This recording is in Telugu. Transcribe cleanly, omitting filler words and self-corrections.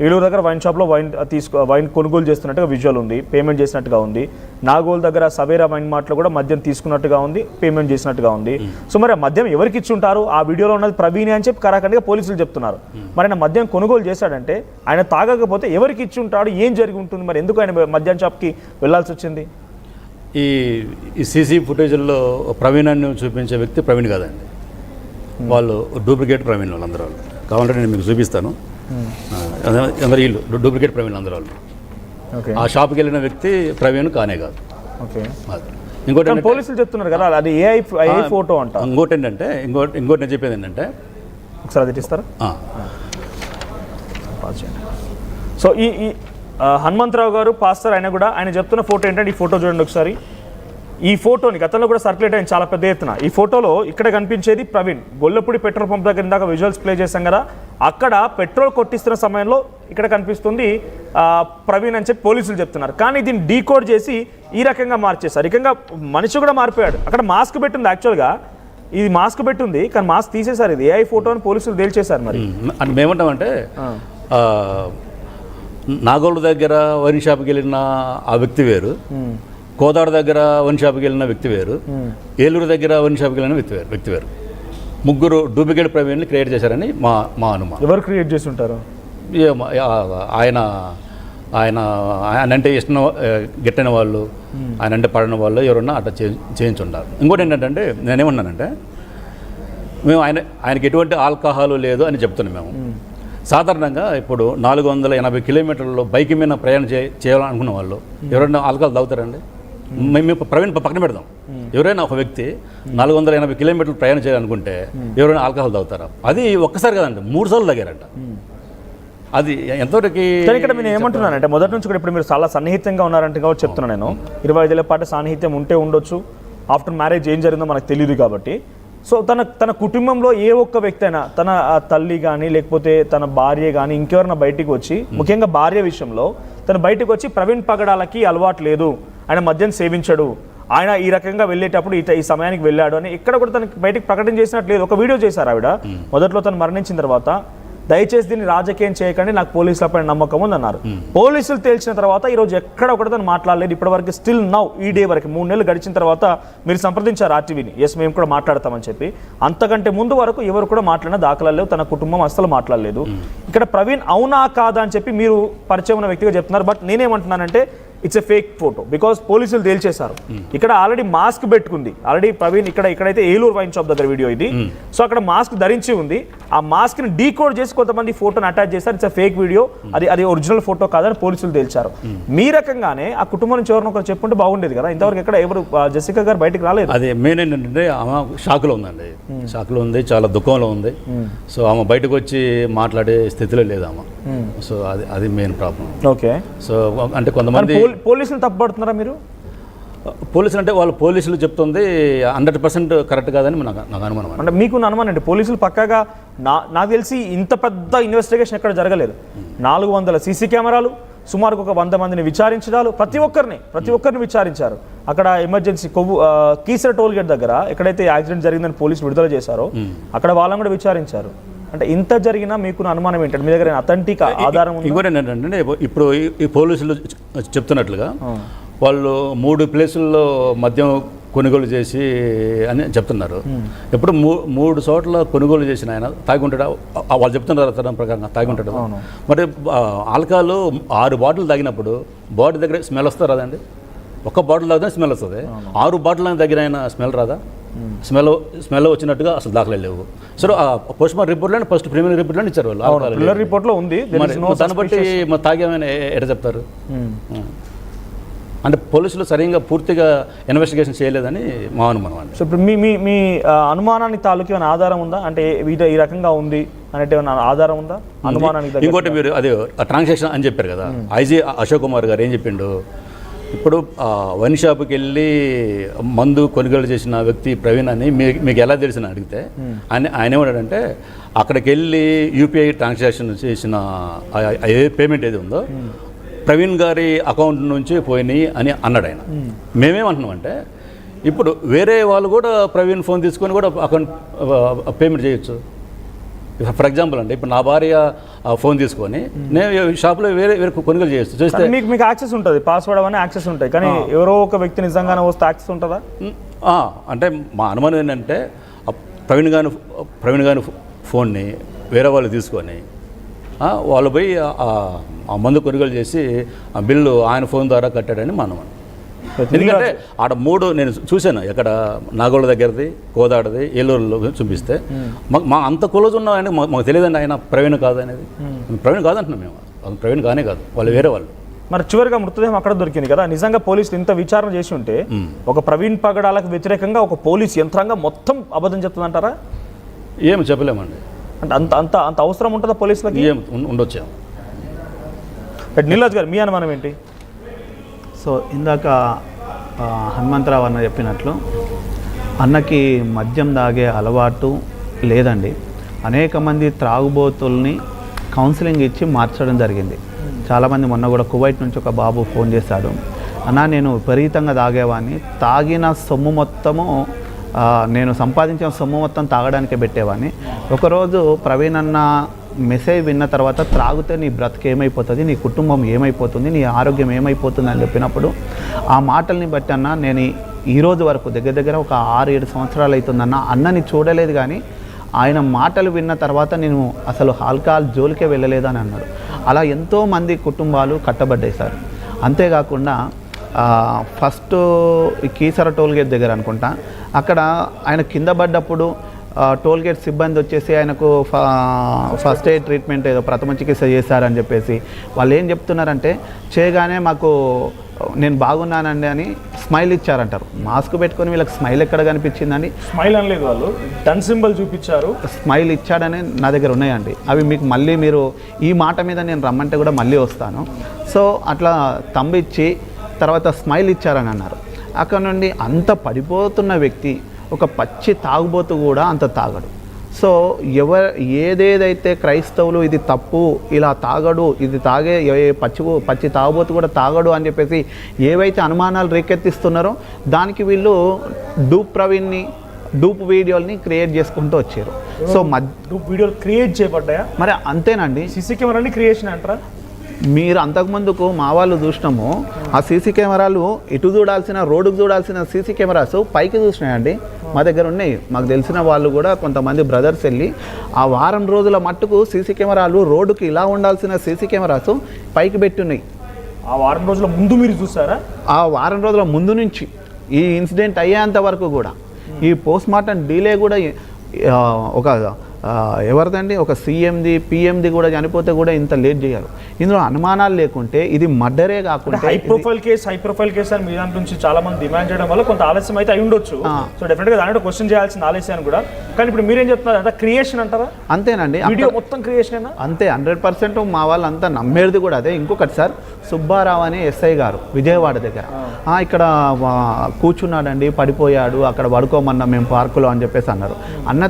ఏలూరు దగ్గర వైన్ షాప్లో వైన్ కొనుగోలు చేస్తున్నట్టుగా విజువల్ ఉంది, పేమెంట్ చేసినట్టుగా ఉంది. నాగోల్ దగ్గర సవేరా వైన్ మార్ట్లో కూడా మద్యం తీసుకున్నట్టుగా ఉంది, పేమెంట్ చేసినట్టుగా ఉంది. సో మరి ఆ మద్యం ఎవరికి ఇచ్చి ఉంటారు? ఆ వీడియోలో ఉన్నది ప్రవీణ్ అని చెప్పి కరాఖండిగా పోలీసులు చెప్తున్నారు. మరి ఆయన మద్యం కొనుగోలు చేశాడంటే ఆయన తాగకపోతే ఎవరికి ఇచ్చి ఉంటాడు, ఏం జరిగి ఉంటుంది? మరి ఎందుకు ఆయన మద్యం షాప్కి వెళ్లాల్సి వచ్చింది? ఈ సీసీ ఫుటేజ్లో ప్రవీణ్ అని చూపించే వ్యక్తి ప్రవీణ్ కాదండి, వాళ్ళు డూప్లికేట్ ప్రవీణ్ వాళ్ళందరూ. కావాలంటే నేను మీకు చూపిస్తాను. అందరు వీళ్ళు డూప్లికేట్ ప్రవీణ్ అందరూ వాళ్ళు. ఆ షాప్కి వెళ్ళిన వ్యక్తి ప్రవీణ్ కానే కాదు. ఇంకోటి పోలీసులు చెప్తున్నారు కదా అది ఏఐ ఫోటో అంట. ఇంకోటి ఏంటంటే ఇంకోటి నేను చెప్పేది ఏంటంటే ఒకసారి అది ఇస్తారా? సో ఈ హనుమంతరావు గారు పాస్టర్ ఆయన కూడా ఆయన చెప్తున్న ఫోటో ఏంటంటే ఈ ఫోటో చూడండి ఒకసారి. ఈ ఫోటోని గతంలో కూడా సర్క్యులేట్ అయింది చాలా పెద్ద ఎత్తున. ఈ ఫోటోలో ఇక్కడ కనిపించేది ప్రవీణ్ గొల్లపూడి పెట్రోల్ పంప్ దగ్గర ఇందాక విజువల్స్ ప్లే చేశాం కదా, అక్కడ పెట్రోల్ కొట్టిస్తున్న సమయంలో ఇక్కడ కనిపిస్తుంది ప్రవీణ్ అని చెప్పి పోలీసులు చెప్తున్నారు. కానీ దీన్ని డీకోడ్ చేసి ఈ రకంగా మార్చేశారు. రకంగా మనిషి కూడా మారిపోయాడు. అక్కడ మాస్క్ పెట్టింది, యాక్చువల్గా ఇది మాస్క్ పెట్టింది కానీ మాస్క్ తీసేశారు. ఇది ఏఐ ఫోటో అని పోలీసులు తేల్చేశారు. మరి మేమంటామంటే నాగోల్ దగ్గర వైన్ షాప్కి వెళ్ళిన ఆ వ్యక్తి వేరు, కోదాడ దగ్గర వైన్ షాప్కి వెళ్ళిన వ్యక్తి వేరు, ఏలూరు దగ్గర వైన్ షాప్కి వెళ్ళిన వ్యక్తి వేరు. ముగ్గురు డూప్లికేట్ ప్రవీణ్ని క్రియేట్ చేశారని మా అనుమానం. ఎవరు క్రియేట్ చేసి ఉంటారు? ఆయన అంటే ఇష్టం గిట్టని వాళ్ళు, ఆయన అంటే పడిన వాళ్ళు ఎవరన్నా అట్లా చేయించుంటారు. ఇంకోటి ఏంటంటే నేనేమన్నానంటే మేము ఆయనకి ఎటువంటి ఆల్కహాల్ లేదు అని చెప్తున్నాం. మేము సాధారణంగా ఇప్పుడు 480 కిలోమీటర్లలో బైక్ మీద ప్రయాణం చేయాలనుకున్న వాళ్ళు ఎవరైనా ఆల్కహాల్ తాగుతారండి? మేము ప్రవీణ్ పక్కన పెడదాం. ఎవరైనా ఒక వ్యక్తి 480 కిలోమీటర్లు ప్రయాణం చేయాలనుకుంటే ఎవరైనా ఆల్కహాల్ తాగుతారా? అది ఒక్కసారి కదండి, 3 సార్లు తాగారంట. అది ఎంతవరకు ఇక్కడ నేను ఏమంటున్నానంటే మొదటి నుంచి కూడా ఇప్పుడు మీరు చాలా సన్నిహితంగా ఉన్నారంటే కాబట్టి చెప్తున్నాను. నేను 25 ఏళ్ల పాటు సాన్నిహిత్యం ఉంటే ఉండొచ్చు, ఆఫ్టర్ మ్యారేజ్ ఏం జరిగిందో మనకు తెలియదు కాబట్టి. సో తన కుటుంబంలో ఏ ఒక్క వ్యక్తి అయినా, తన తల్లి కానీ లేకపోతే తన భార్య కానీ ఇంకెవరైనా బయటికి వచ్చి, ముఖ్యంగా భార్య విషయంలో తను బయటకు వచ్చి ప్రవీణ్ పగడాలకి అలవాటు లేదు, ఆయన మద్యం సేవించడు, ఆయన ఈ రకంగా వెళ్ళేటప్పుడు ఈ సమయానికి వెళ్ళాడు అని ఎక్కడ కూడా తనకి బయటకు ప్రకటన చేసినట్టు లేదు. ఒక వీడియో చేశారు ఆవిడ మొదట్లో తను మరణించిన తర్వాత, దయచేసి దీన్ని రాజకీయం చేయకండి, నాకు పోలీసులపై నమ్మకం ఉంది అన్నారు. పోలీసులు తేల్చిన తర్వాత ఈరోజు ఎక్కడ ఒకటి తను మాట్లాడలేదు ఇప్పటివరకు. స్టిల్ నౌ ఈ డే వరకు 3 నెలలు గడిచిన తర్వాత మీరు సంప్రదించారు ఆర్టీవీని, ఎస్ మేము కూడా మాట్లాడతామని చెప్పి. అంతకంటే ముందు వరకు ఎవరు కూడా మాట్లాడిన దాఖలాలు లేవు, తన కుటుంబం అస్సలు మాట్లాడలేదు. ఇక్కడ ప్రవీణ్ అవునా కాదా అని చెప్పి మీరు పరిచయం ఉన్న వ్యక్తిగా చెప్తున్నారు. బట్ నేనేమంటున్నానంటే it's a fake photo, because పోలీసులు తేల్చేశారు. ఇక్కడ ఆల్రెడీ మాస్క్ పెట్టుకుంది ఆల్రెడీ ప్రవీణ్. ఇక్కడైతే ఏలూరు వైన్ షాప్ దగ్గర వీడియో ఇది. సో అక్కడ మాస్క్ ధరించి ఉంది. ఆ మాస్క్ ని డీకోడ్ చేసి కొంతమంది ఫోటోని అటాచ్ చేశారు. ఇట్స్ ఎ ఫేక్ వీడియో, అది ఒరిజినల్ ఫోటో కాదని పోలీసులు తేల్చారు. మీ రకంగానే ఆ కుటుంబం నుంచి ఎవరినో ఒకరు చెప్పుంటే బాగుండేది కదా. ఇంతవరకు ఎక్కడ ఎవరు జెసికా గారు బయటకు రాలేదు. అదే మెయిన్ ఏంటంటే ఆమె షాక్లో ఉందండి, షాక్లో ఉంది, చాలా దుఃఖంలో ఉంది. సో ఆమె బయటకు వచ్చి మాట్లాడే స్థితిలో లేదు ఆమె. సో అది మెయిన్ ప్రాబ్లం. ఓకే, సో అంటే కొంతమంది పోలీసులు తప్పుపడుతున్నారా మీరు? పోలీసులు అంటే వాళ్ళు పోలీసులు చెప్తుంది 100% కరెక్ట్ కాదని నాకు అనుమానం. అంటే మీకు అనుమానం అండి? పోలీసులు పక్కాగా నాకు తెలిసి ఇంత పెద్ద ఇన్వెస్టిగేషన్ ఎక్కడ జరగలేదు. 400 సీసీ కెమెరాలు, సుమారు ఒక 100 మందిని విచారించడాలు, ప్రతి ఒక్కరిని విచారించారు. అక్కడ ఎమర్జెన్సీ కీసర టోల్ గేట్ దగ్గర ఎక్కడైతే యాక్సిడెంట్ జరిగిందని పోలీసులు విడుదల చేశారో అక్కడ వాళ్ళని కూడా విచారించారు. అంటే ఇంత జరిగినా మీకు అనుమానం ఏంటంటే మీ దగ్గర అథెంటిక్ ఆధారం ఉంది? ఇంకోటి ఏంటంటే ఇప్పుడు ఈ పోలీసులు చెప్తున్నట్లుగా వాళ్ళు 3 ప్లేసుల్లో మద్యం కొనుగోలు చేసి అని చెప్తున్నారు. ఎప్పుడు 3 చోట్ల కొనుగోలు చేసిన ఆయన తాగుంటాడా? వాళ్ళు చెప్తున్నారు తన ప్రకారంగా తాగుంటాడు. మరి ఆల్కహాల్ 6 బాటిల్ తాగినప్పుడు బాడీ దగ్గర స్మెల్ వస్తుంది రాదండి? ఒక్క బాటిల్ తాగితే స్మెల్ వస్తుంది, 6 బాటిల్ దగ్గర అయినా స్మెల్ రాదా? స్మెల్ వచ్చినట్టుగా అసలు దాఖలు లేవు. సో పోస్ట్ మార్టం రిపోర్ట్లో ఫస్ట్ ప్రిలిమినరీ రిపోర్ట్లో ఇచ్చారు వాళ్ళు, రిపోర్ట్లో ఉంది. దాన్ని బట్టి తాగేమని ఎట చెప్తారు? అంటే పోలీసులు సరిగ్గా పూర్తిగా ఇన్వెస్టిగేషన్ చేయలేదని మా అనుమానం అండి. సో ఇప్పుడు మీ అనుమానానికి తాలూకు ఏమైనా ఆధారం ఉందా? అంటే ఈ రకంగా ఉంది అంటే ఏమైనా ఆధారం ఉందా అనుమానానికి? ఇంకోటి మీరు అదే ట్రాన్సాక్షన్ అని చెప్పారు కదా, ఐజీ అశోక్ కుమార్ గారు ఏం చెప్పిండు, ఇప్పుడు వైన్ షాప్కి వెళ్ళి మందు కొనుగోలు చేసిన వ్యక్తి ప్రవీణ్ అని మీకు ఎలా తెలిసిన అడిగితే ఆయన ఏమన్నాడంటే అక్కడికి వెళ్ళి యూపీఐ ట్రాన్సాక్షన్ చేసిన ఏ పేమెంట్ ఏది ఉందో ప్రవీణ్ గారి అకౌంట్ నుంచి పోయినాయి అని అన్నాడు ఆయన. మేమేమంటున్నామంటే ఇప్పుడు వేరే వాళ్ళు కూడా ప్రవీణ్ ఫోన్ తీసుకొని కూడా అకౌంట్ పేమెంట్ చేయొచ్చు. ఫర్ ఎగ్జాంపుల్ అంటే ఇప్పుడు నా భార్య ఫోన్ తీసుకొని నేను షాప్లో వేరే వేరే కొనుగోలు చేయొచ్చు చేస్తే మీకు యాక్సెస్ ఉంటుంది, పాస్వర్డ్ అవన్నీ యాక్సెస్ ఉంటాయి, కానీ ఎవరో ఒక వ్యక్తి నిజంగానే వస్తే యాక్సెస్ ఉంటుందా? అంటే మా అనుమానం ఏంటంటే ప్రవీణ్ గారి ఫోన్ని వేరే వాళ్ళు తీసుకొని వాళ్ళు పోయి ఆ మందు కొనుగోలు చేసి ఆ బిల్లు ఆయన ఫోన్ ద్వారా కట్టాడని మా అనుమానం. ఎందుకంటే ఆడ 3 నేను చూశాను, ఎక్కడ నాగోళ్ళ దగ్గరది, కోదాడది, ఏలూరులో చూపిస్తే మా అంత క్లోజ్ ఉన్న ఆయన మాకు తెలియదండి ఆయన ప్రవీణ్ కాదు అనేది. ప్రవీణ్ కాదంటున్నాం మేము, అది ప్రవీణ్ కానే కాదు, వాళ్ళు వేరే వాళ్ళు. మరి చివరిగా మృతదేహం అక్కడ దొరికింది కదా, నిజంగా పోలీసులు ఇంత విచారణ చేసి ఉంటే ఒక ప్రవీణ్ పగడాలకు వ్యతిరేకంగా ఒక పోలీస్ యంత్రాంగం మొత్తం అబద్ధం చెప్తుందంటారా? ఏమి చెప్పలేమండి. అంటే అంత అంత అంత అవసరం ఉంటుందా పోలీసులకి? ఏం ఉండొచ్చాము. నీలాజ్ గారు మీ అనుమానం ఏంటి? సో ఇందాక హనుమంతరావు అన్న చెప్పినట్లు అన్నకి మద్యం తాగే అలవాటు లేదండి. అనేక మంది త్రాగుబోతుల్ని కౌన్సిలింగ్ ఇచ్చి మార్చడం జరిగింది. చాలామంది మొన్న కూడా కువైట్ నుంచి ఒక బాబు ఫోన్ చేశాడు, అన్న నేను విపరీతంగా తాగేవాడిని, తాగిన సొమ్ము మొత్తము నేను సంపాదించిన సొమ్ము మొత్తం తాగడానికే పెట్టేవాడిని. ఒకరోజు ప్రవీణ్ అన్న మెసేజ్ విన్న తర్వాత త్రాగితే నీ బ్రతుకు ఏమైపోతుంది, నీ కుటుంబం ఏమైపోతుంది, నీ ఆరోగ్యం ఏమైపోతుంది అని చెప్పినప్పుడు ఆ మాటల్ని బట్టి అన్న నేను ఈరోజు వరకు దగ్గర ఒక 6-7 సంవత్సరాలు అవుతుందన్న, అన్నని చూడలేదు కానీ ఆయన మాటలు విన్న తర్వాత నేను అసలు ఆల్కహాల్ జోలికే వెళ్ళలేదు అని అన్నాడు. అలా ఎంతోమంది కుటుంబాలు కట్టబడ్డాయి సార్. అంతేకాకుండా ఫస్ట్ కీసర టోల్గేట్ దగ్గర అనుకుంటా, అక్కడ ఆయన కింద పడ్డప్పుడు టోల్గేట్ సిబ్బంది వచ్చేసి ఆయనకు ఫస్ట్ ఎయిడ్ ట్రీట్మెంట్ ఏదో ప్రథమ చికిత్స చేశారని చెప్పేసి వాళ్ళు ఏం చెప్తున్నారంటే, చేయగానే మాకు నేను బాగున్నానండి అని స్మైల్ ఇచ్చారంటారు. మాస్క్ పెట్టుకొని వీళ్ళకి స్మైల్ ఎక్కడ కనిపించిందండి? స్మైల్ అనలేదు, వాళ్ళు డన్ సింబల్ చూపించారు, స్మైల్ ఇచ్చాడని నా దగ్గర ఉన్నాయండి. అవి మీకు మళ్ళీ మీరు ఈ మాట మీద నేను రమ్మంటే కూడా మళ్ళీ వస్తాను. సో అట్లా తంబిచ్చి తర్వాత స్మైల్ ఇచ్చారని అన్నారు. అక్కడ నుండి అంత పడిపోతున్న వ్యక్తి, ఒక పచ్చి తాగుబోతు కూడా అంత తాగడు. సో ఏదేదైతే క్రైస్తవులు ఇది తప్పు, ఇలా తాగడు, ఇది తాగే పచ్చి తాగుబోతు కూడా తాగడు అని చెప్పేసి ఏవైతే అనుమానాలు రేకెత్తిస్తున్నారో దానికి వీళ్ళు ప్రవీణ్ని డూప్ వీడియోల్ని క్రియేట్ చేసుకుంటూ వచ్చారు. సో డూప్ వీడియోలు క్రియేట్ చేయబడ్డాయా? మరి అంతేనండి, సీసీ కెమెరాని క్రియేషన్ అంటారా? మీరు అంతకుముందుకు మా వాళ్ళు చూసినాము, ఆ సీసీ కెమెరాలు ఇటు చూడాల్సిన రోడ్డుకు చూడాల్సిన సీసీ కెమెరాస్ పైకి చూసినాయండి. మా దగ్గర ఉన్నాయి, మాకు తెలిసిన వాళ్ళు కూడా కొంతమంది బ్రదర్స్ వెళ్ళి ఆ వారం రోజుల మట్టుకు సీసీ కెమెరాలు రోడ్డుకి ఇలా ఉండాల్సిన సీసీ కెమెరాస్ పైకి పెట్టున్నాయి. ఆ వారం రోజుల ముందు మీరు చూసారా? ఆ వారం రోజుల ముందు నుంచి ఈ ఇన్సిడెంట్ అయ్యేంత వరకు కూడా, ఈ పోస్ట్ మార్టం డిలే కూడా ఒక ఎవరిదండి, ఒక సీఎంది పిఎంది కూడా చనిపోతే కూడా ఇంత లేట్ చేయాలి. ఇందులో అనుమానాలు లేకుంటే ఇది మర్డరే కాకుండా హై ప్రొఫైల్ కేసు అని మీ దాంట్లో నుంచి చాలా మంది డిమాండ్ చేయడం వల్ల కొంత ఆలస్యం అయితే అయి ఉండొచ్చు. సో డెఫినెట్గా దాంట్లో క్వశ్చన్ చేయాల్సిన ఆలస్యాన్ని కూడా. కానీ ఇప్పుడు మీరేం చెప్తున్నారు, అంటే క్రియేషన్ అంటారా? అంతేనండి, వీడియో మొత్తం క్రియేషన్ అంతే. 100% మా వాళ్ళంతా నమ్మేది కూడా అదే. ఇంకొకటి సార్, సుబ్బారావు అనే ఎస్ఐ గారు విజయవాడ దగ్గర ఇక్కడ కూర్చున్నాడండి, పడిపోయాడు, అక్కడ పడుకోమన్నా మేము పార్కులో అని చెప్పేసి అన్నారు. అన్న